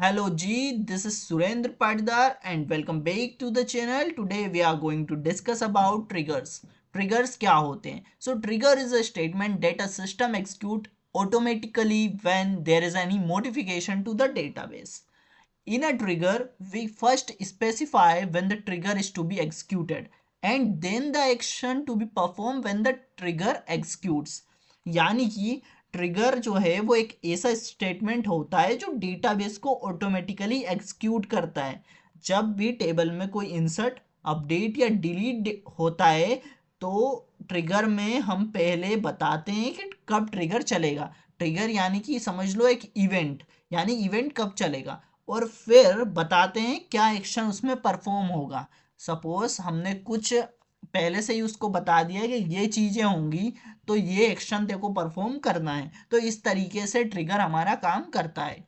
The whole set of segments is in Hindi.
Hello G, this is Surendra Patidar and welcome back to the channel. Today we are going to discuss about triggers. Triggers क्या होते हैं? So trigger is a statement that a system execute automatically when there is any modification to the database. In a trigger, we first specify when the trigger is to be executed and then the action to be performed when the trigger executes. यानी कि ट्रिगर जो है वो एक ऐसा स्टेटमेंट होता है जो डेटाबेस को ऑटोमेटिकली एग्जीक्यूट करता है। जब भी टेबल में कोई इंसर्ट अपडेट या डिलीट होता है तो ट्रिगर में हम पहले बताते हैं कि कब ट्रिगर चलेगा। ट्रिगर यानी कि समझ लो एक इवेंट, यानी इवेंट कब चलेगा, और फिर बताते हैं क्या एक्शन उसमें परफॉर्म होगा। सपोज हमने कुछ पहले से ही उसको बता दिया कि ये चीज़ें होंगी तो ये एक्शन तेरे को परफॉर्म करना है, तो इस तरीके से ट्रिगर हमारा काम करता है।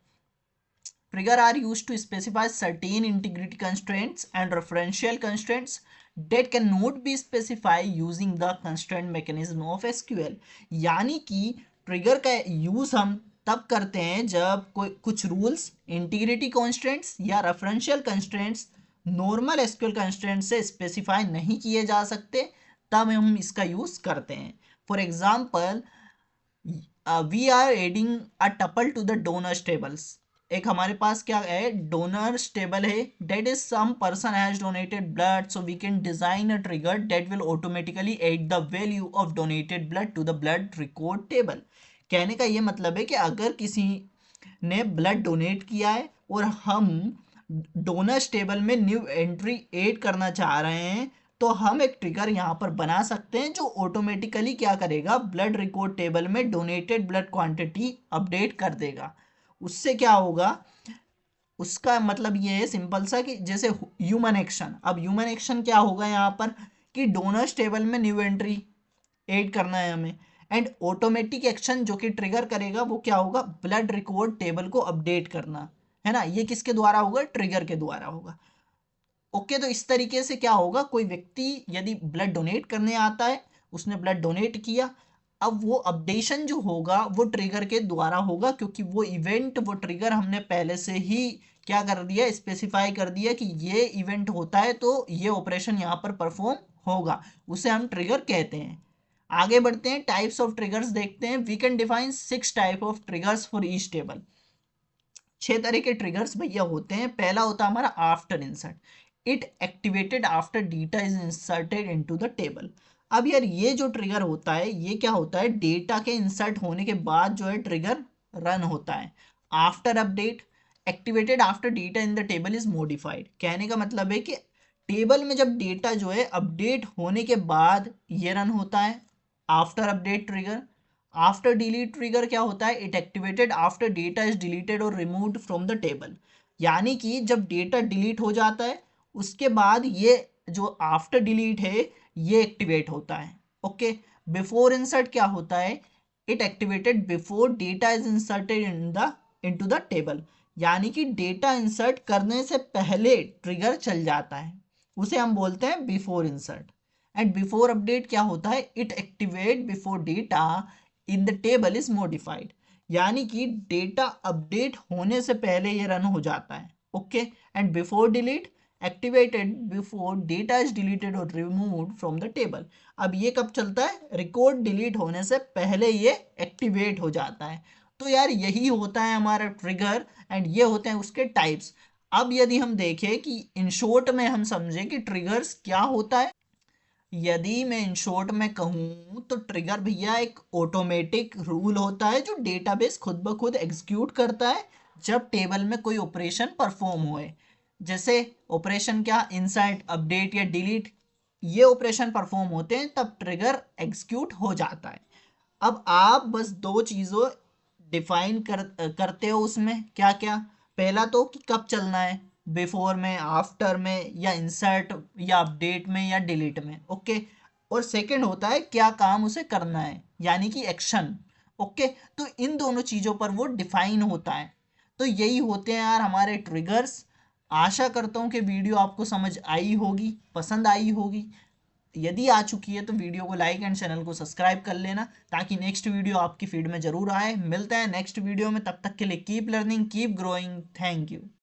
Trigger are used to specify certain integrity constraints and referential constraints that cannot be specified using the constraint mechanism of SQL। यानी कि ट्रिगर का यूज हम तब करते हैं जब कोई कुछ रूल्स इंटीग्रिटी कॉन्स्टेंट्स या referential constraints normal SQL constraint से स्पेसिफाई नहीं किए जा सकते, तब हम इसका यूज करते हैं। For example we are adding a tuple to the donors tables. एक हमारे पास क्या है, डोनर्स टेबल है, that is some person has donated blood, so we can design a trigger that will automatically add the value of donated blood to the blood record table. कहने का ये मतलब है कि अगर किसी ने ब्लड डोनेट किया है और हम डोनर्स टेबल में न्यू एंट्री ऐड करना चाह रहे हैं तो हम एक ट्रिगर यहाँ पर बना सकते हैं जो ऑटोमेटिकली क्या करेगा, ब्लड रिकॉर्ड टेबल में डोनेटेड ब्लड क्वांटिटी अपडेट कर देगा। उससे क्या होगा, उसका मतलब ये है सिंपल सा कि जैसे ह्यूमन एक्शन, अब ह्यूमन एक्शन क्या होगा यहाँ पर कि डोनर्स टेबल में न्यू एंट्री ऐड करना है हमें, एंड ऑटोमेटिक एक्शन जो कि ट्रिगर करेगा वो क्या होगा, ब्लड रिकॉर्ड टेबल को अपडेट करना है ना। ये किसके द्वारा होगा, ट्रिगर के द्वारा होगा। ओके, तो इस तरीके से क्या होगा, कोई व्यक्ति यदि ब्लड डोनेट करने आता है, उसने ब्लड डोनेट किया, अब वो अपडेशन जो होगा वो ट्रिगर के द्वारा होगा, क्योंकि वो इवेंट, वो ट्रिगर हमने पहले से ही क्या कर दिया, स्पेसिफाई कर दिया कि ये इवेंट होता है तो ये ऑपरेशन यहाँ पर परफॉर्म होगा, उसे हम ट्रिगर कहते हैं। आगे बढ़ते हैं, टाइप्स ऑफ ट्रिगर्स देखते हैं। We can define 6 type of triggers for each table. 6 तरह के ट्रिगर्स भैया होते हैं। पहला होता है हमारा after insert, it activated after data is inserted into the table. अब यार ये जो ट्रिगर होता है ये क्या होता है, डेटा के इंसर्ट होने के बाद जो है ट्रिगर रन होता है। After update, activated after data in the table is modified. कहने का मतलब है कि टेबल में जब डेटा जो है अपडेट होने के बाद ये रन होता है, after update trigger. After delete trigger क्या होता है, it activated after data is deleted और रिमूव्ड फ्रॉम द टेबल। यानी कि जब डेटा डिलीट हो जाता है उसके बाद ये जो आफ्टर डिलीट है ये एक्टिवेट होता है। ओके, बिफोर इंसर्ट क्या होता है, it activated before data is inserted into the table. यानी कि डेटा इंसर्ट करने से पहले ट्रिगर चल जाता है, उसे हम बोलते हैं before insert. And before update क्या होता है, it activate before data in the table is modified. यानी कि डेटा अपडेट होने से पहले ये रन हो जाता है। Okay, and before delete, activated before data is deleted और रिमूव्ड फ्रॉम द टेबल। अब ये कब चलता है, रिकॉर्ड डिलीट होने से पहले ये एक्टिवेट हो जाता है। तो यार यही होता है हमारा ट्रिगर एंड ये होते हैं उसके टाइप्स। अब यदि हम देखें कि इन शॉर्ट में हम समझें कि ट्रिगर्स क्या होता है, यदि मैं इन शॉर्ट में कहूँ तो ट्रिगर भैया एक ऑटोमेटिक रूल होता है जो डेटाबेस खुद ब खुद एग्जीक्यूट करता है जब टेबल में कोई ऑपरेशन परफॉर्म होए। जैसे ऑपरेशन क्या, इंसर्ट, अपडेट या डिलीट, ये ऑपरेशन परफॉर्म होते हैं तब ट्रिगर एग्जीक्यूट हो जाता है। अब आप बस दो चीज़ों डिफाइन करते हो उसमें, क्या क्या, पहला तो कि कब चलना है, बिफोर में, आफ्टर में, या इंसर्ट या अपडेट में या डिलीट में। ओके, और सेकंड होता है क्या काम उसे करना है, यानी कि एक्शन। ओके, तो इन दोनों चीज़ों पर वो डिफाइन होता है। तो यही होते हैं यार हमारे ट्रिगर्स। आशा करता हूँ कि वीडियो आपको समझ आई होगी, पसंद आई होगी। यदि आ चुकी है तो वीडियो को लाइक एंड चैनल को सब्सक्राइब कर लेना, ताकि नेक्स्ट वीडियो आपकी फीड में जरूर आए। मिलते हैं नेक्स्ट वीडियो में, तब तक के लिए keep learning, keep growing. Thank you.